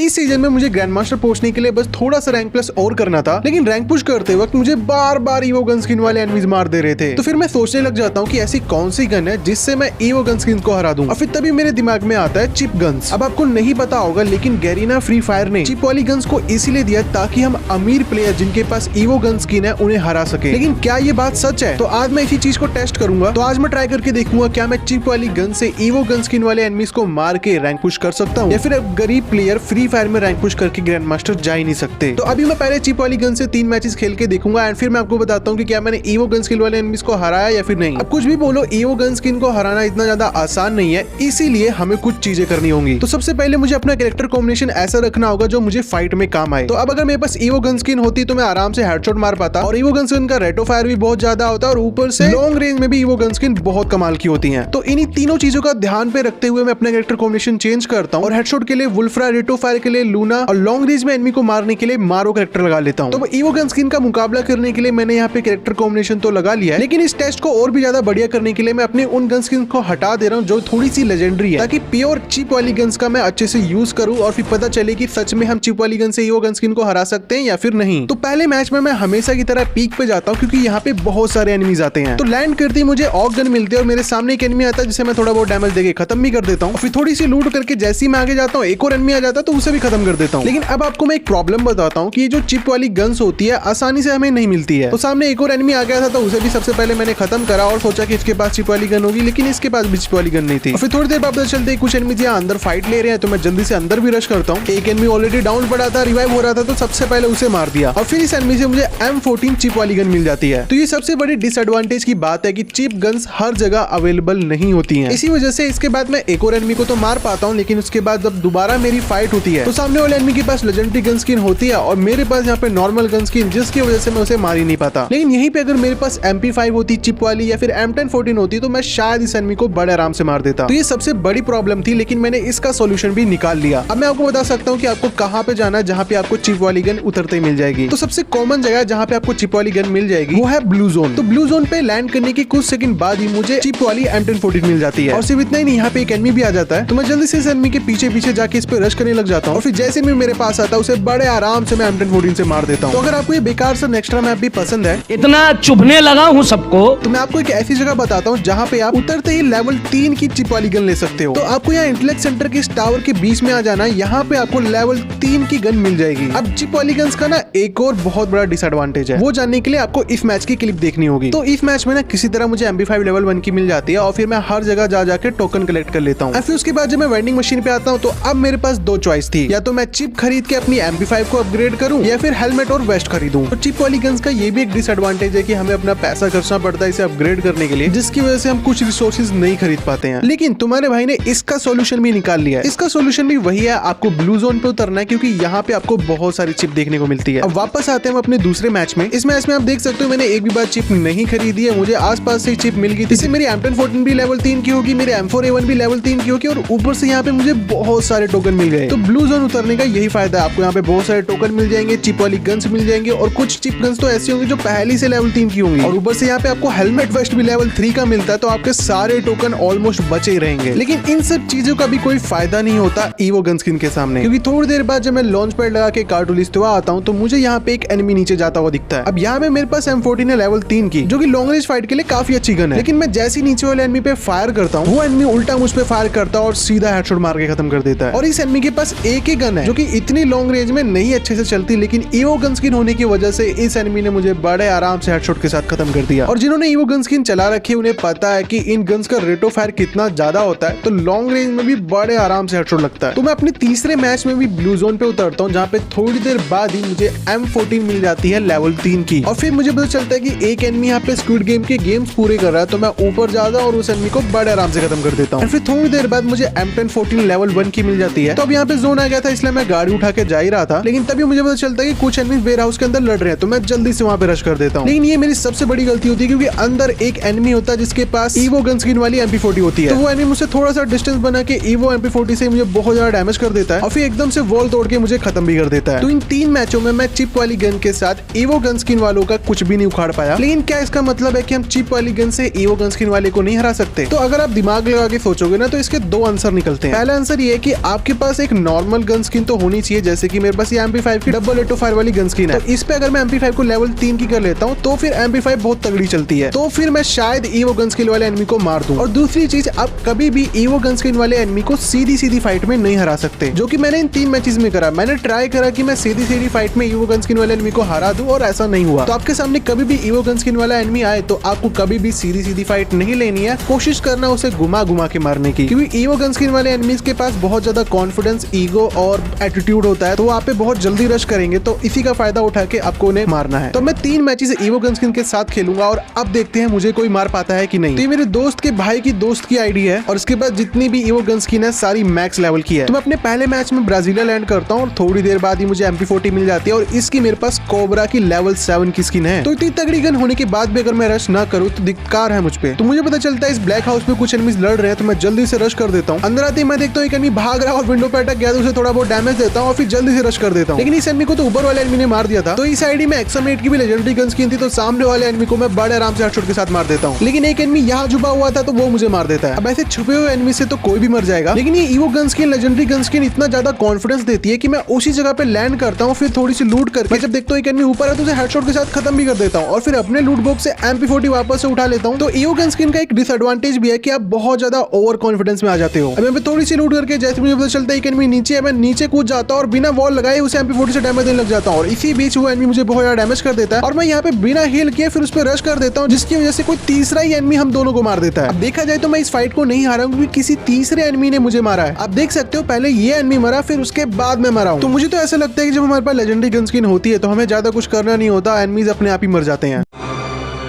इस सीजन में मुझे ग्रैंड मास्टर पहुंचने के लिए बस थोड़ा सा रैंक प्लस और करना था, लेकिन रैंक पुश करते वक्त मुझे बार बार ईवो गन स्किन वाले एनिमीज मार दे रहे थे। तो फिर मैं सोचने लग जाता हूँ कि ऐसी कौन सी गन है जिससे मैं ईवो गन स्किन को हरा दूं। और फिर तभी मेरे दिमाग में आता है चिप गन्स। अब आपको नहीं पता होगा, लेकिन गैरीना फ्री फायर ने चिप वाली गन्स को इसीलिए दिया ताकि हम अमीर प्लेयर जिनके पास ईवो गन स्किन है उन्हें हरा सके। लेकिन क्या ये बात सच है? तो आज मैं इसी चीज को टेस्ट करूंगा। तो आज मैं ट्राई करके देखूंगा क्या मैं चिप वाली गन से ईवो गन स्किन वाले एनिमीज को मार के रैंक पुश कर सकता हूँ, या फिर अब गरीब प्लेयर फ्री फायर में रैंक पुश करके ग्रैंड मास्टर जा ही नहीं सकते। तो अभी मैं पहले चिप वाली गन से 3 मैचेस खेल के देखूंगा एंड फिर मैं आपको बताता हूँ कि क्या मैंने ईवो गन स्किन वाले एनिमीज को हराया या फिर नहीं। अब कुछ भी बोलो, ईवो गन स्किन को हराना इतना ज्यादा आसान नहीं है, इसीलिए हमें कुछ चीजें करनी होंगी। तो सबसे पहले मुझे अपना कैरेक्टर कॉम्बिनेशन ऐसा रखना होगा जो मुझे फाइट में काम आए। तो अब अगर मेरे पास ईवो गन स्किन होती तो मैं आराम से हेडशॉट मार पाता, और ईवो गन स्किन का रेट ऑफ फायर भी बहुत ज्यादा होता है, और ऊपर से लॉन्ग रेंज में भी ईवो गन स्किन बहुत कमाल की होती है। तो इन्हीं तीनों चीजों का ध्यान पे रखते हुए मैं अपना कैरेक्टर कॉम्बिनेशन चेंज करता हूँ, और हेडशॉट के लिए वुल्फ्रा, रेट ऑफ फायर के लिए लूना, और लॉन्ग रेंज में एनिमी को मारने के लिए मारो कैरेक्टर लगा लेता हूँ। तो ईवो गन स्किन का मुकाबला करने के लिए मैंने यहाँ पे कैरेक्टर कॉम्बिनेशन तो लगा लिया है, लेकिन इस टेस्ट को और भी ज्यादा बढ़िया करने के लिए मैं अपने उन गन स्किन को हटा दे रहा हूँ जो थोड़ी सी लेजेंडरी है, ताकि प्योर चिप वाली गन्स का मैं अच्छे से यूज करूँ और फिर पता चले कि सच में हम चिप वाली गन से ईवो गन स्किन को हरा सकते हैं या फिर नहीं। तो पहले मैच में मैं हमेशा की तरह पीक पे जाता हूँ क्योंकि यहाँ पे बहुत सारे एनिमीज आते हैं। तो लैंड करते ही मुझे ऑग गन मिलती है और मेरे सामने एक एनिमी आता है जिसे मैं थोड़ा बहुत डैमेज देके खत्म भी कर देता हूँ। फिर थोड़ी सी लूट करके जैसे ही मैं आगे जाता हूँ एक और एनिमी आ जाता है तो उसे भी खत्म कर देता हूँ। लेकिन अब आपको मैं एक प्रॉब्लम बताता हूँ कि ये जो चिप वाली गन्स होती है आसानी से हमें नहीं मिलती है। तो सामने एक और एनिमी आ गया था तो उसे भी सबसे पहले मैंने खत्म करा और सोचा कि इसके पास चिप वाली गन होगी, लेकिन इसके पास भी चिप वाली गन नहीं थी। फिर थोड़ी देर बाद पता चलते कुछ एनिमीज यहाँ अंदर फाइट ले रहे हैं, तो मैं जल्दी से अंदर भी रश करता हूँ। एक एनिमी ऑलरेडी डाउन पड़ा था, रिवाइव हो रहा था, तो सबसे पहले उसे मार दिया, और फिर इस एनिमी से मुझे M14 चिप वाली गन मिल जाती है। तो ये सबसे बड़ी डिसएडवांटेज की बात है कि चिप गन्स हर जगह अवेलेबल नहीं होती हैं। इसी वजह से इसके बाद मैं एक और एनिमी को तो मार पाता हूँ, लेकिन उसके बाद जब दोबारा मेरी फाइट होती है तो सामने वाले एनिमी के पास लेजेंडरी गन स्किन होती है और मेरे पास यहाँ पे नॉर्मल गन स्किन, जिसकी वजह से मैं उसे मार ही नहीं पाता। लेकिन यहीं पे अगर मेरे पास MP5 होती चिप वाली या फिर M1014 होती तो मैं शायद इस एनिमी को बड़े आराम से मार देता। तो ये सबसे बड़ी प्रॉब्लम थी, लेकिन मैंने इसका सोल्यूशन भी निकाल लिया। अब मैं आपको बता सकता हूँ कि आपको कहाँ पे जाना है जहाँ पे आपको चिप वाली गन उतरते ही मिल जाएगी। तो सबसे कॉमन जगह जहाँ पे आपको चिप वाली गन मिल जाएगी वो है ब्लू जोन। तो ब्लू जोन पे लैंड करने के कुछ सेकंड बाद ही मुझे चिप वाली M1014 मिल जाती है, और सिर्फ इतना ही नहीं, यहाँ पे एक एनिमी भी आ जाता है। तो मैं जल्दी से इस एनिमी के पीछे पीछे जाके इस पे रश करने लग जाता हूँ, और फिर जैसे भी मेरे पास आता है उसे बड़े आराम से मैं M1014 से मार देता हूँ। तो अगर आपको ये बेकार सा एक्स्ट्रा मैप भी पसंद है, इतना चुभने लगा हूँ सबको, तो मैं आपको एक ऐसी जगह बताता हूँ जहाँ पे आप उतरते ही लेवल 3 की चिप वाली गन ले सकते हो। तो आपको यहाँ इंटेलेक्ट सेंटर के टावर के बीच में आ जाना, यहाँ पे आपको लेवल 3 की गन मिल जाएगी। अब चिप वाली गन्स का ना एक और बहुत बड़ा डिसएडवांटेज है, वो जानने के लिए आपको इस मैच की क्लिप देखनी होगी। तो इस मैच में ना किसी तरह मुझे MP5 लेवल 1 की मिल जाती है, और फिर मैं हर जगह जा जाके टोकन कलेक्ट कर लेता हूँ। फिर उसके बाद जब मैं वेंडिंग मशीन पे आता हूँ तो अब मेरे पास 2 चॉइस थी, या तो मैं चिप खरीद के अपनी MP5 को अपग्रेड करूँ या फिर हेलमेट और वेस्ट खरीदूं। तो चिप वाली गन्स का ये भी एक डिसएडवांटेज है कि हमें अपना पैसा खर्चना पड़ता है इसे अपग्रेड करने के लिए, जिसकी वजह से हम कुछ रिसोर्सेज नहीं खरीद पाते हैं। लेकिन तुम्हारे भाई ने इसका सोल्यूशन भी निकाल लिया है। इसका सोल्यूशन भी वही है, आपको ब्लू जोन पे उतरना है क्योंकि यहाँ पे आपको बहुत सारी चिप देखने को मिलती है। अब वापस आते हैं हम अपने दूसरे मैच में। इस मैच में आप देख सकते हो मैंने एक भी बार चिप नहीं खरीदी है, मुझे आसपास से चिप मिल गई थी। इससे मेरी M1014 भी लेवल 3 की होगी, मेरी M4A1 भी लेवल 3 की होगी, और ऊपर से यहाँ पे मुझे बहुत सारे टोकन मिल गए। तो ब्लू जोन उतरने का यही फायदा है, आपको यहाँ पे बहुत सारे टोकन मिल जाएंगे, चिप वाली गन्स मिल जाएंगे, और कुछ चिप गन्स तो ऐसी होंगी जो पहले से लेवल 3 की होंगी, और ऊपर से यहाँ पे आपको हेलमेट वेस्ट भी लेवल 3 का मिलता है। तो आपके सारे टोकन ऑलमोस्ट बचे ही रहेंगे। लेकिन इन सब चीजों का भी कोई फायदा नहीं होता ईवो गन स्किन के सामने, क्योंकि थोड़ी देर बाद जब मैं लॉन्च पैड लगा के कार्टूलिस्ट हुआ आता हूँ तो मुझे यहाँ पे एक एनिमी नीचे जाता हुआ दिखता है। अब यहाँ पे मेरे पास M14 है लेवल 3 की, जो कि लॉन्ग रेंज फाइट के लिए काफी अच्छी गन है। लेकिन मैं जैसे नीचे वाले एनिमी पे फायर करता हूँ वो एनिमी उल्टा मुझ पे फायर करता है और सीधा हेडशॉट मार के खत्म कर देता है। और इस एनिमी के पास एक ही गन है जो कि इतनी लॉन्ग रेंज में नहीं अच्छे से चलती, लेकिन ईवो गन स्किन होने की वजह से इस एनिमी ने मुझे बड़े आराम से हेडशॉट के साथ खत्म कर दिया। और जिन्होंने ईवो गन स्किन चला रखी है उन्हें पता है कि इन गन्स का रेट ऑफ फायर कितना ज्यादा होता है, तो लॉन्ग रेंज में भी बड़े आराम से हेडशॉट लगता है। तो मैं अपने तीसरे मैच में भी ब्लू जोन पे उतरता हूँ, जहाँ पे थोड़ी देर बाद ही मुझे M14 मिल जाती है लेवल 3 की, और फिर मुझे पता चलता है कि एक एनिमी यहाँ पे स्क्विड गेम के गेम्स पूरे कर रहा है। तो मैं ऊपर जाता हूँ और उस एनिमी को बड़े आराम से खत्म कर देता हूँ। फिर थोड़ी देर बाद मुझे M1014 लेवल 1 की मिल जाती है। तो अब यहाँ पे जोन आ गया था, इसलिए मैं गाड़ी उठा के जा ही रहा था, लेकिन तभी मुझे पता चलता है कि कुछ एनिमी वेयर हाउस के अंदर लड़ रहे हैं, तो मैं जल्दी से वहाँ पे रश कर देता हूँ। लेकिन ये मेरी सबसे बड़ी गलती होती है, क्योंकि अंदर एक एनिमी होता है जिसके पास ईवो गन स्किन वाली MP40 होती है। तो वो एनिमी मुझसे थोड़ा सा डिस्टेंस बना के ईवो MP40 से मुझे बहुत ज्यादा डैमेज कर देता है, और फिर एकदम से वॉल तोड़ के मुझे खत्म भी कर देता है। तो इन 3 मैचों में मैं चिप वाली गन के साथ ईवो गन स्किन वालों का कुछ भी नहीं उखाड़ पाया। लेकिन क्या इसका मतलब है कि हम चिप वाली गन से ईवो गन स्किन वाले को नहीं हरा सकते? तो अगर आप दिमाग लगा के सोचोगे ना तो इसके 2 आंसर निकलते हैं। पहला आंसर ये है कि आपके पास एक नॉर्मल गन स्किन तो होनी चाहिए, जैसे कि मेरे पास ये MP5 की डबल एटो फायर वाली गन स्किन है। तो इस पे अगर मैं MP5 को लेवल 3 की कर लेता हूँ तो फिर MP5 बहुत तगड़ी चलती है, तो फिर मैं शायद ईवो गन स्किन वाले एनिमी को मार दूं। और दूसरी चीज, आप कभी भी ईवो गन स्किन वाले एनिमी को सीधी फाइट में नहीं हरा सकते, जो कि मैंने इन 3 मैचेस में करा। मैंने ट्राई करा कि मैं सीधी फाइट में ईवो गन स्किन वाले एनिमी को हरा दूं और ऐसा नहीं हुआ। तो आपके सामने कभी भी ईवो गन स्किन वाला एनिमी आए तो आपको कभी भी सीधी फाइट नहीं लेनी है, कोशिश करना उसे घुमा के मारने की, क्योंकि ईवो गन स्किन वाले एनिमीज के पास बहुत ज्यादा कॉन्फिडेंस, ईगो और एटीट्यूड होता है, तो आप पे बहुत जल्दी रश करेंगे। तो इसी का फायदा उठा के आपको उन्हें मारना है। तो मैं 3 मैचेस ईवो गन स्किन के साथ खेलूंगा और अब देखते हैं मुझे कोई मार पाता है कि नहीं। तो ये मेरे दोस्त के भाई की दोस्त की आईडी है और इसके बाद जितनी भी ईवो गन स्किन है सारी मैक्स लेवल की है। तो मैं अपने पहले मैच में ब्राजीलिया लैंड करता हूँ और थोड़ी देर बाद ही मुझे MP40 मिल जाती है और इसकी मेरे पास कोबरा की लेवल 7 की स्किन है। तो इतनी तगड़ी गन होने के बाद भी अगर मैं रश ना करूँ तो धिक्कार है मुझ पे। तो मुझे पता चलता है इस ब्लैक हाउस में कुछ एनिमीज लड़ रहे हैं, तो मैं जल्दी से रश कर देता हूँ। अंदर आते ही मैं देखता हूँ एक एनिमी भाग रहा है और विंडो पे अटक गया, तो उसे थोड़ा बहुत डैमेज देता हूँ और फिर जल्दी से रश कर देता हूँ। लेकिन इस एनिमी को तो ऊपर वाले एनिमी ने मार दिया था। तो इस आईडी में XM8 की भी लेजेंडरी गन स्किन थी, तो सामने वाले एनिमी को मैं बड़े आराम से हेडशॉट के साथ मार देता हूँ। लेकिन एक एनिमी यहाँ छुपा हुआ था तो वो मुझे मार देता है। अब ऐसे छुपे हुए एनिमी से तो कोई भी मर जाएगा, लेकिन ये evo gun skin, legendary gun skin इतना ज्यादा कॉन्फिडेंस देती है कि मैं उसी जगह पे लैंड करता हूँ, फिर थोड़ी सी लूट करके जब देखता हूँ एक एनिमी ऊपर है तो उसे हेडशॉट के साथ खत्म भी कर देता हूँ और फिर अपने लूट बॉक्स से MP40 वापस से उठा लेता हूँ। तो ईवो गन स्किन का एक डिसएडवांटेज भी है कि आप बहुत ज्यादा ओवर कॉन्फिडेंस में आ जाते हो। अब मैं थोड़ी सी लूट करके जैसे मुझे पता चलता है एक एनिमी नीचे है, मैं नीचे कूद जाता हूँ और बिना वॉल लगाए उसे MP40 से डैमेज देने लग जाता हूँ और इसी बीच वो एनिमी मुझे बहुत ज्यादा डैमेज कर देता है और मैं यहाँ पे बिना हील किए फिर उस पर रश कर देता हूँ, जिसकी वजह से कोई तीसरा ही एनिमी हम दोनों को मार देता है। अब देखा जाए तो मैं इस फाइट को नहीं हारा हूँ क्योंकि किसी तीसरे एनिमी ने मुझे मारा है। आप देख सकते हो पहले ये एनिमी मरा, फिर उसके बाद मैं मरा हूँ। तो मुझे तो ऐसा लगता है कि जब हमारे पास लेजेंडरी गन स्किन होती है तो हमें ज्यादा कुछ करना नहीं होता, एनिमीज अपने आप ही मर जाते हैं।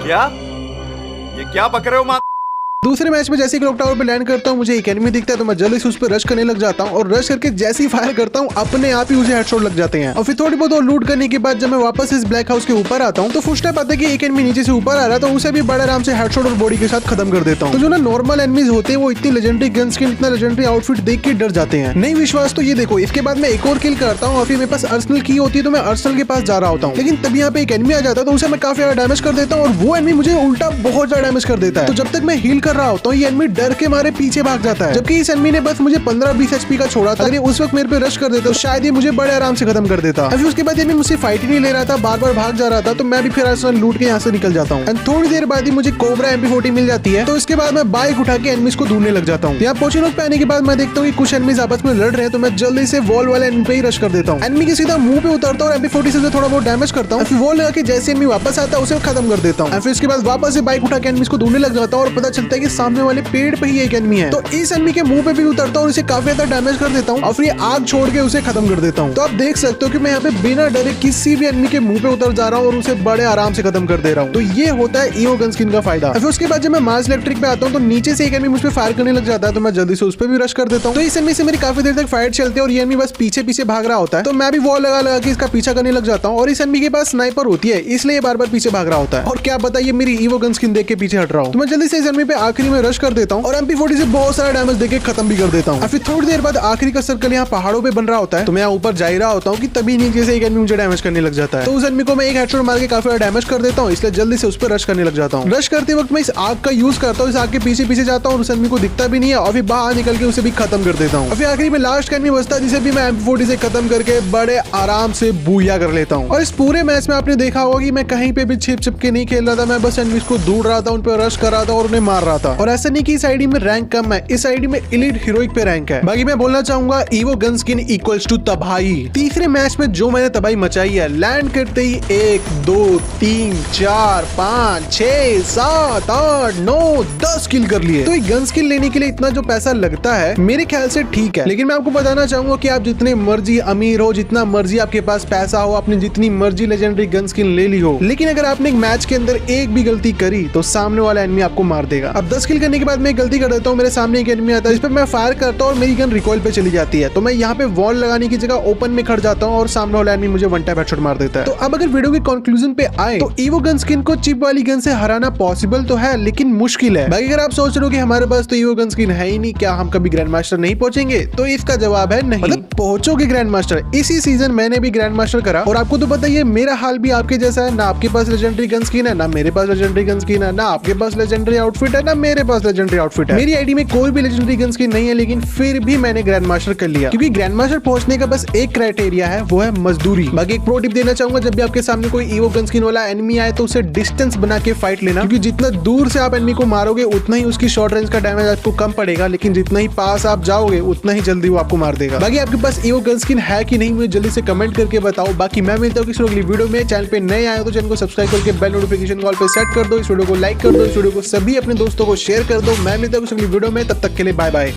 क्या ये क्या बक रहे हो? दूसरे मैच में जैसे क्लॉक टावर पे लैंड करता हूँ मुझे एक एनिमी दिखता है, तो मैं जल्दी से उस पर रश करने लग जाता हूँ और रश करके जैसे ही फायर करता हूँ अपने आप ही उसे हेडशॉट लग जाते हैं। और फिर थोड़ी बहुत लूट करने के बाद जब मैं वापस इस ब्लैक हाउस के ऊपर आता हूँ तो फुटस्टेप आता है कि एक एनिमी नीचे से ऊपर आ रहा है, तो उसे भी बड़े आराम से हेडशॉट और बॉडी के साथ खत्म कर देता हूँ। तो जो ना नॉर्मल एनिमीज होते हैं वो इतनी लेजेंडरी गन स्किन, इतना लेजेंडरी आउटफिट देख के डर जाते हैं। नहीं विश्वास तो ये देखो, इसके बाद मैं एक और किल करता हूँ और फिर मेरे पास अर्सनल की होती है तो मैं अर्सनल के पास जा रहा होता हूँ, लेकिन तब यहाँ पे एक एनिमी आ जाता है तो उसे मैं काफी ज्यादा डैमेज कर देता हूँ और वो एनिमी मुझे उल्टा बहुत ज्यादा डैमेज कर देता है। तो जब तक मैं हील कर रहा होता हूँ ये एनिमी डर के मारे पीछे भाग जाता है, जबकि इस एनिमी ने बस मुझे 15-20 HP का छोड़ा था। अगर ये उस वक्त मेरे पे रश कर देता तो शायद ये मुझे बड़े आराम से खत्म कर देता। अभी उसके बाद एनिमी मुझसे फाइट ही नहीं ले रहा था, बार बार भाग जा रहा था, तो मैं भी फिर अर्सनल लूट के यहाँ से निकल जाता हूँ। थोड़ी देर बाद ही मुझे कोबरा MP40 मिल जाती है, तो इसके बाद मैं बाइक उठा के एनिमीज को ढूंढने लग जाता हूँ। यहाँ पोचिनोक पे आने के बाद मैं देखता हूँ कि कुछ एनिमीज आपस में लड़ रहे हैं, तो मैं जल्दी से वॉल वाले एनिमी पे ही रश कर देता हूँ। एनिमी के सीधा मुंह पे उतरता हूँ और MP40 से थोड़ा बहुत डैमेज करता हूँ, फिर वॉल लगा के जैसे एनिमी वापस आता है उसे खत्म कर देता हूँ। फिर इसके बाद वापस से बाइक उठा के एनिमीज को ढूंढने लग जाता हूँ और पता चलता है कि सामने वाले पेड़ पे ही एक एनिमी है, तो इस एनिमी के मुंह पे भी उतरता हूँ और इसे काफी ज्यादा डैमेज कर देता हूँ और फिर आग छोड़ के उसे खत्म कर देता हूँ। तो आप देख सकते हो कि मैं यहाँ पे बिना डरे किसी भी एनिमी के मुंह पे उतर जा रहा हूँ और उसे बड़े आराम से खत्म कर दे रहा हूँ। तो ये होता है ईवो गन स्किन का फायदा। फिर उसके बाद जब मैं मार्स इलेक्ट्रिक पे आता हूँ तो नीचे से एक एनिमी मुझ पे फायर करने लग जाता है, तो मैं जल्दी से उस पर भी रश कर देता हूँ। तो इस एनिमी से मेरी काफी देर तक फाइट चलती है और ये एनिमी बस पीछे भाग रहा होता है, तो मैं भी वॉल लगा के इसका पीछा करने लग जाता हूँ और इस एनिमी के पास स्नाइपर होती है इसलिए बार बार पीछे भाग रहा होता है। और क्या बताइए मेरी ईवो गन स्किन देख के पीछे हट रहा हूँ, तो मैं जल्दी से इस एनिमी पे आखिरी में रश कर देता हूँ और MP40 से बहुत सारा डैमेज देके खत्म भी कर देता हूँ। फिर थोड़ी देर बाद आखिरी का सर्कल यहाँ पहाड़ों पे बन रहा होता है, तो मैं यहाँ ऊपर जा ही रहा होता हूँ कि तभी नीचे से एक एनिमी मुझे डैमेज करने लग जाता है। तो उस एनिमी को मैं एक हेडशॉट मार के काफी ज्यादा डैमेज कर देता हूँ, इसलिए जल्दी से उस पर रश करने लग जाता हूँ। रश करते वक्त मैं इस आग का यूज करता हूँ, इस आग के पीछे जाता हूँ और उस एनिमी को दिखता भी नहीं है और फिर बाहर निकल के उसे भी खत्म कर देता हूँ। और फिर आखिरी में लास्ट का एनिमी बचता है जिसे भी मैं MP40 से खत्म करके बड़े आराम से बूया कर लेता हूँ। और इस पूरे मैच में आपने देखा होगा कि मैं कहीं पे भी छिप के नहीं खेल रहा था, मैं बस एनिमीज को ढूंढ रहा था, उन पर रश कर रहा था और उन्हें मार रहा था। और ऐसा नहीं कि इस आईडी में रैंक कम है, इस आईडी में एलीट हीरोइक पे रैंक है। बाकी मैं बोलना चाहूंगा evo gun skin equals to तबाही। तीसरे मैच में जो मैंने तबाही मचाई है, लैंड करते ही 1 2 3 4 5 6 7 8 9 10 किल कर लिए। तो ये गन स्किन लेने के लिए इतना जो पैसा लगता है मेरे ख्याल से ठीक है, लेकिन मैं आपको बताना चाहूंगा कि आप जितने मर्जी अमीर हो, जितना मर्जी आपके पास पैसा हो, आपने जितनी मर्जी लेजेंडरी गन स्किन ले ली हो, लेकिन अगर आपने एक मैच के अंदर एक भी गलती करी तो सामने वाला एनिमी आपको मार देगा। अब 10 किल करने के बाद मैं गलती कर देता हूँ, मेरे सामने एक एनिमी आता है, इस पर मैं फायर करता हूँ और मेरी गन रिकॉइल पे चली जाती है, तो मैं यहाँ पे वॉल लगाने की जगह ओपन में खड़ जाता हूँ और सामने वाला एनिमी मुझे वन टैप हेडशॉट मार देता है। तो अब अगर वीडियो के कंक्लूजन पे आए तो ईवो गन स्किन को चिप वाली गन से हराना पॉसिबल तो है, लेकिन मुश्किल है। बाकी अगर आप सोच रहे हो कि हमारे पास तो ईवो गन स्किन है ही नहीं, क्या हम कभी ग्रैंड मास्टर नहीं पहुंचेंगे, तो इसका जवाब है नहीं। मतलब पहुंचोगे ग्रैंड मास्टर। इसी सीजन मैंने भी ग्रैंड मास्टर करा और आपको तो पता ही है मेरा हाल भी आपके जैसा है। ना आपके पास लेजेंडरी गन स्किन है, ना मेरे पास लेजेंडरी गन स्किन है, ना आपके पास लेजेंडरी आउटफिट है, ना मेरे पास लेजेंडरी आउटफिट है। मेरी आईडी में कोई भी लेजेंडरी गन स्किन नहीं है, लेकिन फिर भी मैंने ग्रैंड मास्टर कर लिया क्योंकि ग्रैंड मास्टर पहुंचने का बस एक क्राइटेरिया है, वो है मजदूरी। बाकी एक प्रो टिप देना चाहूंगा, जब भी आपके सामने कोई ईवो गन स्किन वाला एनिमी आए तो उसे डिस्टेंस बना के फाइट लेना, क्योंकि जितना दूर से आप एनिमी को मारोगे उतना ही उसकी शॉर्ट रेंज का डैमेज आपको कम पड़ेगा, लेकिन जितना ही पास आप जाओगे उतना ही जल्दी वो आपको मार देगा। बाकी आपके पास ईवो गन स्किन है कि नहीं, मुझे जल्दी से कमेंट करके बताओ। बाकी मैं मिलता हूँ किसी अगली वीडियो में। चैनल पे नए आए हो तो चैनल को सब्सक्राइब करके बेल नोटिफिकेशन कॉल पे सेट कर दो। इस वीडियो को लाइक कर दो, इस वीडियो को सभी अपने दोस्तों को शेयर कर दो। मैं मिलता हूँ किसी अगली वीडियो में, तब तक के लिए बाय बाय।